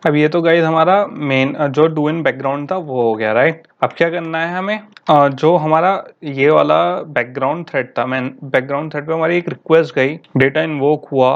अब ये तो गाइस हमारा मेन जो डू इन बैकग्राउंड था वो हो गया, राइट। अब क्या करना है हमें, जो हमारा ये वाला बैकग्राउंड थ्रेड था, मैं बैकग्राउंड थ्रेड पे हमारी एक रिक्वेस्ट गई, डेटा इन्वोक हुआ,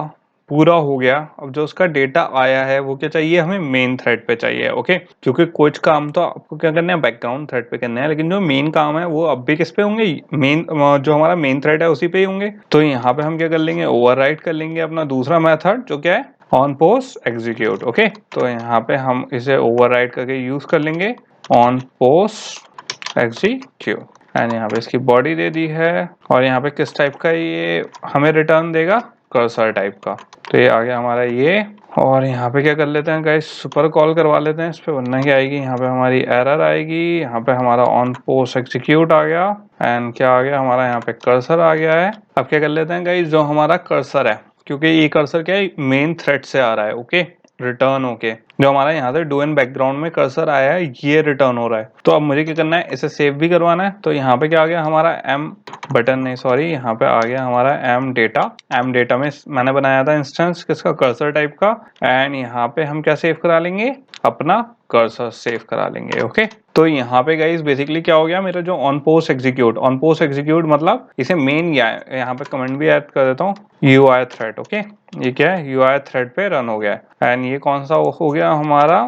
पूरा हो गया। अब जो उसका डेटा आया है वो क्या चाहिए, हमें मेन थ्रेड पे चाहिए, ओके। क्योंकि कुछ काम तो आपको क्या करना है, बैकग्राउंड थ्रेड पे करना है, लेकिन जो मेन काम है वो अब भी किस पे होंगे, मेन जो हमारा मेन थ्रेड है उसी पे ही होंगे। तो यहाँ पे हम क्या कर लेंगे, ओवरराइड कर लेंगे अपना दूसरा मेथड जो क्या है, ऑन पोस्ट एग्जीक्यूट, ओके। तो यहाँ पे हम इसे ओवरराइड करके यूज कर लेंगे ऑन पोस्ट एग्जीक्यूट एंड यहाँ पे इसकी बॉडी दे दी है। और यहाँ पे किस टाइप का ये हमें रिटर्न देगा, कर्सर टाइप का। तो ये आ गया हमारा ये। और यहाँ पे क्या कर लेते हैं गाइस, सुपर कॉल करवा लेते हैं इस पे, वरना क्या आएगी, यहाँ पे हमारी एरर आएगी। यहाँ पे हमारा ऑन पोस्ट एग्जीक्यूट आ गया एंड क्या आ गया हमारा, यहाँ पे कर्सर आ गया है। अब क्या कर लेते हैं गाइस, जो हमारा कर्सर है, क्योंकि ये कर्सर क्या है, मेन थ्रेड से आ रहा है, ओके, रिटर्न होके जो हमारा यहाँ से डू इन बैकग्राउंड में कर्सर आया है ये रिटर्न हो रहा है। तो अब मुझे क्या करना है, इसे सेव भी करवाना है। तो यहाँ पे क्या आ गया हमारा एम बटन नहीं सॉरी, यहाँ पे आ गया हमारा एम डेटा में मैंने बनाया था इंस्टेंस किसका, कर्सर टाइप का। एंड यहाँ पे हम क्या सेव करा लेंगे, अपना कर्सर सेव करा लेंगे, ओके। तो यहाँ पे गाइस बेसिकली क्या हो गया, मेरा जो ऑन पोस्ट एग्जीक्यूट मतलब इसे मेन, यहाँ पे कमेंट भी ऐड कर देता हूँ, UI थ्रेड, ओके। ये क्या है, UI थ्रेड पे रन हो गया है। एंड ये कौन सा हो गया हमारा,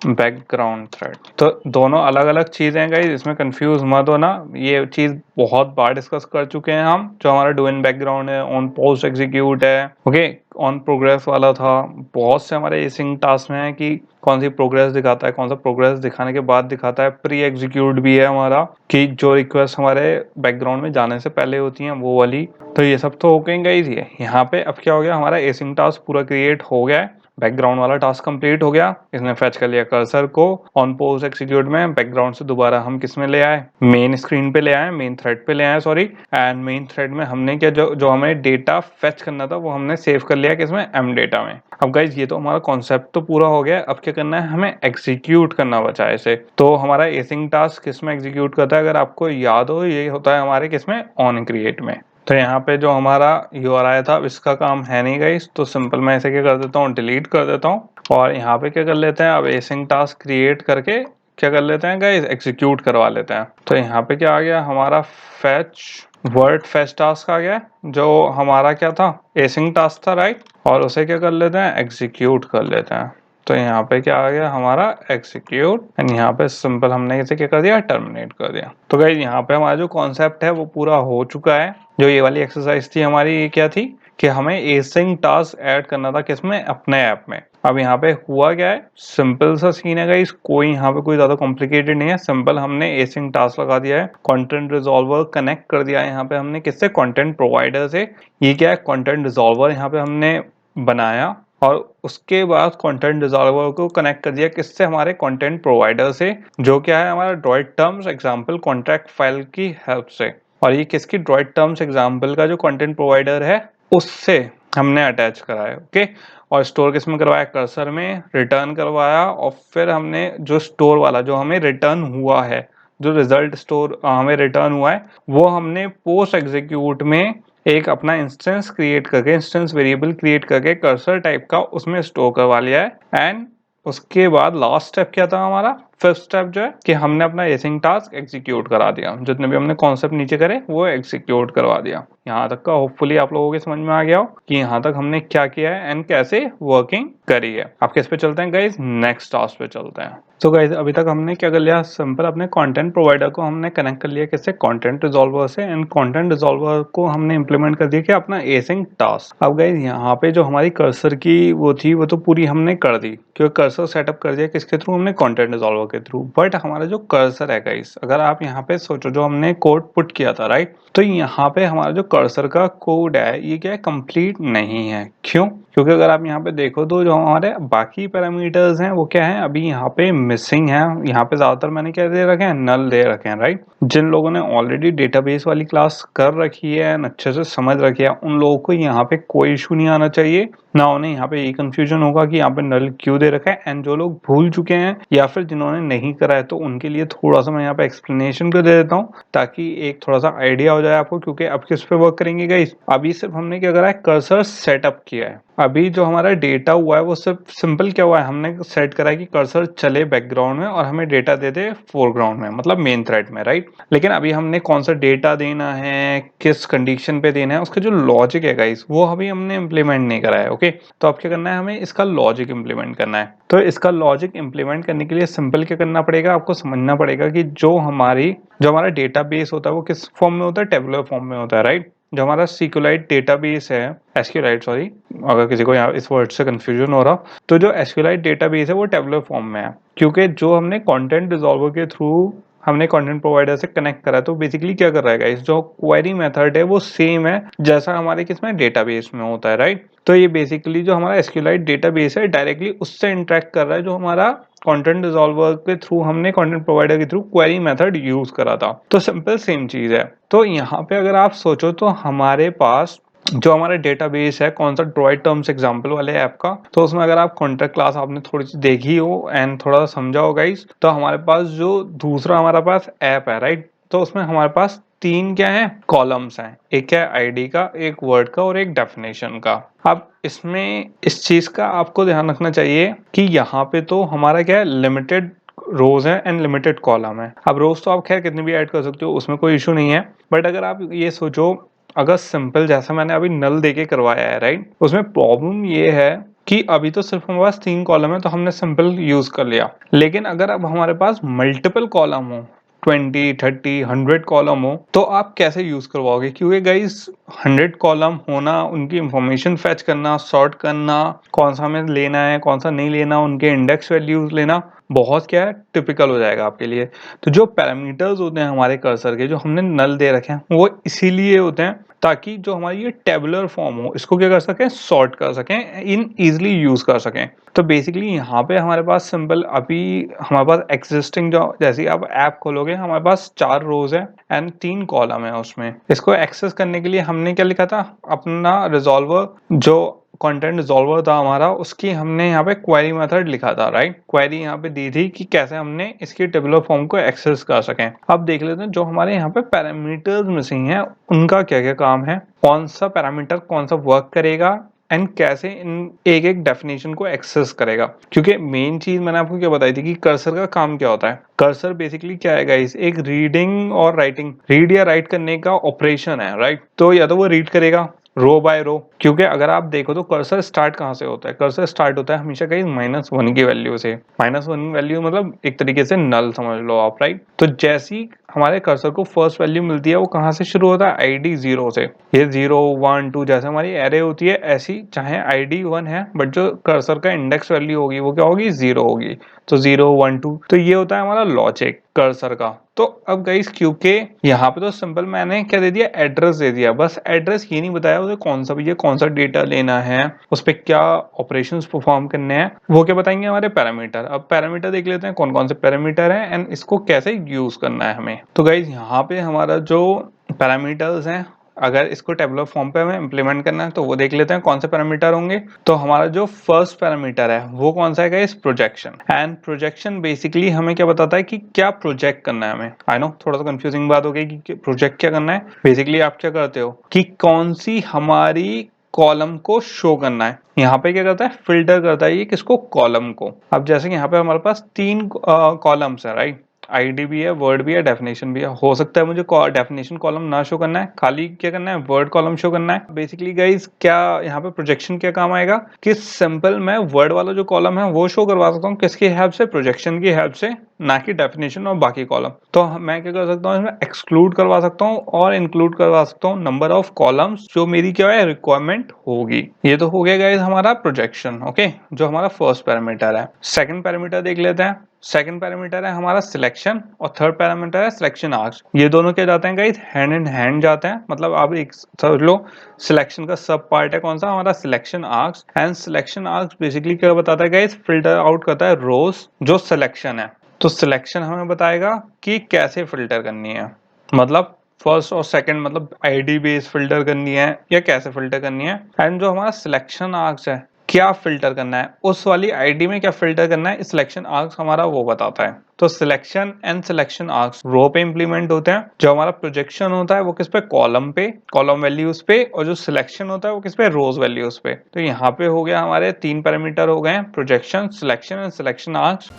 बैकग्राउंड थ्रेड। तो दोनों अलग अलग चीजें हैं गाइस, इसमें कंफ्यूज मत होना, ये चीज बहुत बार डिस्कस कर चुके हैं हम। जो हमारा डू इन बैकग्राउंड है, ऑन पोस्ट एग्जीक्यूट है, ओके, ऑन प्रोग्रेस वाला था। बहुत से हमारे एसिंग टास्क में है कि कौन सी प्रोग्रेस दिखाता है, कौन सा प्रोग्रेस दिखाने के बाद दिखाता है। प्री एग्जीक्यूट भी है हमारा, कि जो रिक्वेस्ट हमारे बैकग्राउंड में जाने से पहले होती हैं वो वाली। तो ये सब तो हो गए गाइस। ये यहाँ पे अब क्या हो गया, हमारा एसिंग टास्क पूरा क्रिएट हो गया है, बैकग्राउंड वाला टास्क कंप्लीट हो गया। इसने फेच कर लिया कर्सर को ऑन पोस्ट एग्जीक्यूट में, बैकग्राउंड से दोबारा हम किस में ले आए, मेन स्क्रीन पे ले आए, मेन थ्रेड पे ले आए सॉरी। एंड मेन थ्रेड में हमने क्या, जो हमें डेटा फेच करना था वो हमने सेव कर लिया किसमें, एम डेटा में। अब गाइज ये तो हमारा कॉन्सेप्ट तो पूरा हो गया। अब क्या करना है, हमें एग्जीक्यूट करना बचा है इसे। तो हमारा एसिंग टास्क किसमें एग्जीक्यूट करता है, अगर आपको याद हो, ये होता है हमारे किसमें, ऑन क्रिएट में। तो यहाँ पे जो हमारा URI था इसका काम है नहीं गाइस, तो सिंपल मैं इसे क्या कर देता हूँ, डिलीट कर देता हूँ। और यहाँ पे क्या कर लेते हैं, अब एसिंग टास्क क्रिएट करके क्या कर लेते हैं गाइस, एग्जीक्यूट करवा लेते हैं। तो यहाँ पे क्या आ गया हमारा, फेच वर्ड फेच टास्क आ गया, जो हमारा क्या था, एसिंग टास्क था, राइट। और उसे क्या कर लेते हैं, एग्जीक्यूट कर लेते हैं। तो यहाँ पे क्या आ गया हमारा, एग्जीक्यूट। एंड यहाँ पे सिंपल हमने इसे क्या कर दिया, टर्मिनेट कर दिया। तो गाइस यहाँ पे हमारा जो कॉन्सेप्ट है वो पूरा हो चुका है। जो ये वाली एक्सरसाइज थी हमारी, ये क्या थी कि हमें एसिंग टास्क ऐड करना था किसमें, अपने ऐप में। अब यहाँ पे हुआ क्या है, सिंपल सा सीन है गाइस, कोई यहाँ पे कोई ज्यादा कॉम्प्लिकेटेड नहीं है। सिंपल हमने एसिंग टास्क लगा दिया है, कंटेंट रिजॉल्वर कनेक्ट कर दिया है यहाँ पे हमने किससे, कंटेंट प्रोवाइडर से। ये क्या है, कंटेंट रिजॉल्वर यहाँ पे हमने बनाया और उसके बाद कंटेंट रिजॉल्वर को कनेक्ट कर दिया किससे, हमारे कंटेंट प्रोवाइडर से, जो क्या है हमारा droid terms example contract file की हेल्प से। और ये किसकी, ड्रॉइड टर्म्स एग्जाम्पल का जो कंटेंट प्रोवाइडर है उससे हमने अटैच कराया, ओके। और स्टोर किस में करवाया, कर्सर में, रिटर्न करवाया। और फिर हमने जो स्टोर वाला जो हमें रिटर्न हुआ है, जो रिजल्ट स्टोर हमें रिटर्न हुआ है, वो हमने पोस्ट एग्जीक्यूट में एक अपना इंस्टेंस क्रिएट करके, इंस्टेंस वेरिएबल क्रिएट करके कर्सर टाइप का उसमें स्टोर करवा लिया है। एंड उसके बाद लास्ट स्टेप क्या था हमारा, फिफ्थ स्टेप जो है कि हमने अपना एसिंग टास्क एग्जीक्यूट करा दिया, जितने भी हमने कॉन्सेप्ट नीचे करे वो एग्जीक्यूट करवा दिया। यहाँ तक का होपफुली आप लोगों के समझ में आ गया हो कि यहाँ तक हमने क्या किया है एंड कैसे वर्किंग करी है। अब किस पे चलते हैं गाइज, नेक्स्ट टास्क पे चलते हैं। तो गाइज अभी तक हमने क्या कर लिया, सिंपल अपने कंटेंट प्रोवाइडर को हमने कनेक्ट कर लिया किससे, कंटेंट रिजॉल्वर से। एंड कंटेंट रिजॉल्वर को हमने इंप्लीमेंट कर दिया कि अपना एसिंग टास्क। अब गाइज यहाँ पे जो हमारी कर्सर की वो थी वो तो पूरी हमने कर दी, क्योंकि कर्सर सेटअप कर दिया किसके थ्रू, हमने कंटेंट रिजॉल्वर के थ्रू। बट हमारा जो कर्सर है गाइस, अगर आप यहाँ पे सोचो जो हमने कोड पुट किया था, राइट, तो यहाँ पे हमारा जो कर्सर का कोड है ये क्या है, कंप्लीट नहीं है। क्यों, क्योंकि अगर आप यहाँ पे देखो तो जो हमारे बाकी पैरामीटर्स हैं वो क्या है, अभी यहाँ पे मिसिंग है। यहाँ पे ज्यादातर मैंने क्या दे रखे हैं, नल दे रखे हैं, राइट। जिन लोगों ने ऑलरेडी डेटाबेस वाली क्लास कर रखी है, अच्छे से समझ रखी है, उन लोगों को यहाँ पे कोई इशू नहीं आना चाहिए, ना उन्हें यहाँ पे ये कंफ्यूजन होगा कि यहाँ पे नल क्यों दे रखा है। एंड जो लोग भूल चुके हैं या फिर जिन्होंने नहीं करा है, तो उनके लिए थोड़ा सा मैं यहाँ पे एक्सप्लेनेशन कर दे देता हूँ, ताकि एक थोड़ा सा आइडिया हो जाए आपको। क्योंकि अब किस पे वर्क करेंगे गाइस, अभी सिर्फ हमने क्या करा है, कर्सर सेटअप किया है, अभी जो हमारा डेटा हुआ है वो सिर्फ सिंपल क्या हुआ है, हमने सेट करा है कि कर्सर चले बैकग्राउंड में और हमें डेटा दे दे फोरग्राउंड में, मतलब मेन थ्रेड में, राइट। लेकिन अभी हमने कौन सा डेटा देना है, किस कंडीशन पे देना है, उसका जो लॉजिक है गाइस वो अभी हमने इम्प्लीमेंट नहीं करा है। ओके, तो अब क्या करना है, हमें इसका लॉजिक इम्प्लीमेंट करना है। तो इसका लॉजिक इम्प्लीमेंट करने के लिए सिंपल क्या करना पड़ेगा, आपको समझना पड़ेगा कि जो हमारा डेटाबेस होता है वो किस फॉर्म में होता है, टेबुलर फॉर्म में होता है, राइट। जो हमारा SQLite डेटाबेस है, SQLite सॉरी, अगर किसी को यहाँ इस वर्ड से कंफ्यूजन हो रहा, तो जो SQLite डेटाबेस है वो टेबुलर फॉर्म में है, क्योंकि जो हमने कंटेंट रिजॉल्वर के थ्रू हमने कंटेंट प्रोवाइडर से कनेक्ट करा है। तो बेसिकली क्या कर रहा है गाइस, जो क्वेरी मेथड है वो सेम है जैसा हमारे किसमें डेटाबेस में होता है, राइट। तो ये बेसिकली जो हमारा SQLite डेटाबेस है डायरेक्टली उससे इंटरेक्ट कर रहा है जो हमारा कंटेंट रिजॉल्वर के थ्रू हमने कंटेंट प्रोवाइडर के थ्रू क्वेरी मेथड यूज करा था। तो सिंपल सेम चीज है। तो यहाँ पे अगर आप सोचो तो हमारे पास जो हमारा डेटाबेस है कौन सा, ड्रॉइड टर्म्स एग्जांपल वाले ऐप का, तो उसमें अगर आप कॉन्ट्रैक्ट क्लास आपने थोड़ी सी देखी हो एंड थोड़ा सा समझा हो गाइस, तो हमारे पास जो दूसरा हमारा पास ऐप है, राइट, तो उसमें हमारे पास तीन क्या है, कॉलम्स हैं। एक है आईडी का, एक वर्ड का और एक डेफिनेशन का। अब इसमें इस चीज का आपको ध्यान रखना चाहिए कि यहाँ पे तो हमारा क्या है, लिमिटेड रोज है एंड लिमिटेड कॉलम है। अब रोज तो आप खैर कितनी भी ऐड कर सकते हो, उसमें कोई इशू नहीं है। बट अगर आप ये सोचो, अगर सिंपल जैसा मैंने अभी नल देके करवाया है, राइट, उसमें प्रॉब्लम ये है कि अभी तो सिर्फ हमारे पास तीन कॉलम है तो हमने सिंपल यूज कर लिया। लेकिन अगर अब हमारे पास मल्टीपल कॉलम हो, 20, 30, 100 कॉलम हो, तो आप कैसे यूज करवाओगे, क्योंकि गाइस 100 कॉलम होना, उनकी इंफॉर्मेशन फेच करना, सॉर्ट करना, कौन सा हमें लेना है कौन सा नहीं लेना, उनके इंडेक्स वैल्यूज लेना बहुत क्या है, टिपिकल हो जाएगा आपके लिए। तो जो पैरामीटर्स होते हैं हमारे कर्सर के, जो हमने नल दे रखे हैं, वो इसीलिए होते हैं ताकि जो हमारी ये टेबुलर फॉर्म हो इसको क्या कर सकें, सॉर्ट कर सकें, इन इजिली यूज कर सकें। तो बेसिकली यहाँ पे हमारे पास सिंपल अभी हमारे पास एग्जिस्टिंग जो, जैसे ही आप ऐप खोलोगे हमारे पास 4 रोज है एंड 3 कॉलम है उसमें। इसको एक्सेस करने के लिए हमने क्या लिखा था, अपना रिजॉल्वर, जो कंटेंट रिजॉल्वर था हमारा, उसकी हमने यहाँ पे क्वेरी मेथड लिखा था, राइट। क्वेरी यहाँ पे दी थी कि कैसे हमने इसकी टेबुलर फॉर्म को एक्सेस कर सकें। अब देख लेते हैं जो हमारे यहाँ पे पैरामीटर्स मिसिंग हैं उनका क्या क्या काम है, कौन सा पैरामीटर कौन सा वर्क करेगा एंड कैसे इन एक एक डेफिनेशन को एक्सेस करेगा। क्योंकि मेन चीज मैंने आपको क्या बताई थी कि कर्सर का काम क्या होता है। कर्सर बेसिकली क्या है गाइस, एक रीडिंग और राइटिंग, रीड या राइट करने का ऑपरेशन है, राइट। तो या तो वो रीड करेगा रो बाय रो, क्योंकि अगर आप देखो तो कर्सर स्टार्ट कहाँ से होता है, कर्सर स्टार्ट होता है हमेशा कहीं -1 की वैल्यू से। -1 वैल्यू मतलब एक तरीके से नल समझ लो आप, राइट। तो जैसी हमारे कर्सर को फर्स्ट वैल्यू मिलती है वो कहाँ से शुरू होता है, ID 0 से। ये 0 1 2 जैसे हमारी एरे होती है ऐसी, चाहे ID 1 है बट जो कर्सर का इंडेक्स वैल्यू होगी वो क्या होगी, 0 होगी। तो 0 1 2, तो ये होता है हमारा लॉजिक कर्सर का। तो अब गाइस क्योंकि यहाँ पे तो सिंपल मैंने क्या दे दिया, एड्रेस दे दिया, बस एड्रेस ये नहीं बताया उसे कौन सा भी है, कौन सा डेटा लेना है, उस पर क्या ऑपरेशंस परफॉर्म करने हैं, वो क्या बताएंगे हमारे पैरामीटर। अब पैरामीटर देख लेते हैं कौन कौन से पैरामीटर हैं एंड इसको कैसे यूज करना है हमें। तो गाइस यहाँ पे हमारा जो पैरामीटर्स हैं, अगर इसको टेबुलर फॉर्म पे हमें इंप्लीमेंट करना है तो वो देख लेते हैं कौन से पैरामीटर होंगे। तो हमारा जो फर्स्ट पैरामीटर है वो कौन सा है, इस प्रोजेक्शन। एंड प्रोजेक्शन बेसिकली हमें क्या बताता है कि क्या प्रोजेक्ट करना है हमें। आई नो थोड़ा सा कंफ्यूजिंग बात हो गई कि प्रोजेक्ट क्या करना है। बेसिकली आप क्या करते हो कि कौन सी हमारी कॉलम को शो करना है। यहाँ पे क्या करता है, फिल्टर करता है ये किसको, कॉलम को। अब जैसे कि यहाँ पे हमारे पास 3 कॉलम्स है, राइट। आईडी भी है, वर्ड भी है, डेफिनेशन भी है। हो सकता है मुझे डेफिनेशन कॉलम ना शो करना है, खाली क्या करना है, वर्ड कॉलम शो करना है। बेसिकली गाइस क्या यहाँ पे प्रोजेक्शन क्या काम आएगा कि सिंपल मैं वर्ड वाला जो कॉलम है वो शो करवा सकता हूँ किसकी हेल्प से, प्रोजेक्शन की हेल्प से, ना कि डेफिनेशन और बाकी कॉलम। तो मैं क्या कर सकता हूँ, इसमें एक्सक्लूड करवा सकता हूँ और इंक्लूड करवा सकता हूँ नंबर ऑफ कॉलम्स जो मेरी क्या है, रिक्वायरमेंट होगी। ये तो हो गया गाइस हमारा प्रोजेक्शन, ओके, जो हमारा फर्स्ट पैरामीटर है। सेकंड पैरामीटर देख लेते हैं। सेकंड पैरामीटर है हमारा सिलेक्शन और थर्ड पैरामीटर है सिलेक्शन आर्क्स। ये दोनों क्या जाते हैं गाइस, हैंड इन हैंड जाते हैं। मतलब आप एक समझ लो सिलेक्शन का सब पार्ट है कौन सा, हमारा selection arcs. And selection arcs basically क्या बताता है गाइस, फिल्टर आउट करता है रोज जो सिलेक्शन है। तो सिलेक्शन हमें बताएगा कि कैसे फिल्टर करनी है, मतलब फर्स्ट और सेकंड, मतलब आईडी बेस फिल्टर करनी है या कैसे फिल्टर करनी है। एंड जो हमारा सिलेक्शन आर्क्स है क्या फिल्टर करना है, उस वाली आईडी में क्या फिल्टर करना है, सिलेक्शन आर्क्स हमारा वो बताता है। तो सिलेक्शन एंड सिलेक्शन आर्क्स रो पे इंप्लीमेंट होते हैं। जो हमारा प्रोजेक्शन होता है वो किस पे, कॉलम पे, कॉलम वैल्यूज पे, और जो सिलेक्शन होता है वो किस पे, रोज वैल्यूज पे। तो यहाँ पे हो गया हमारे 3 पैरामीटर हो गए, projection, selection and selection arcs.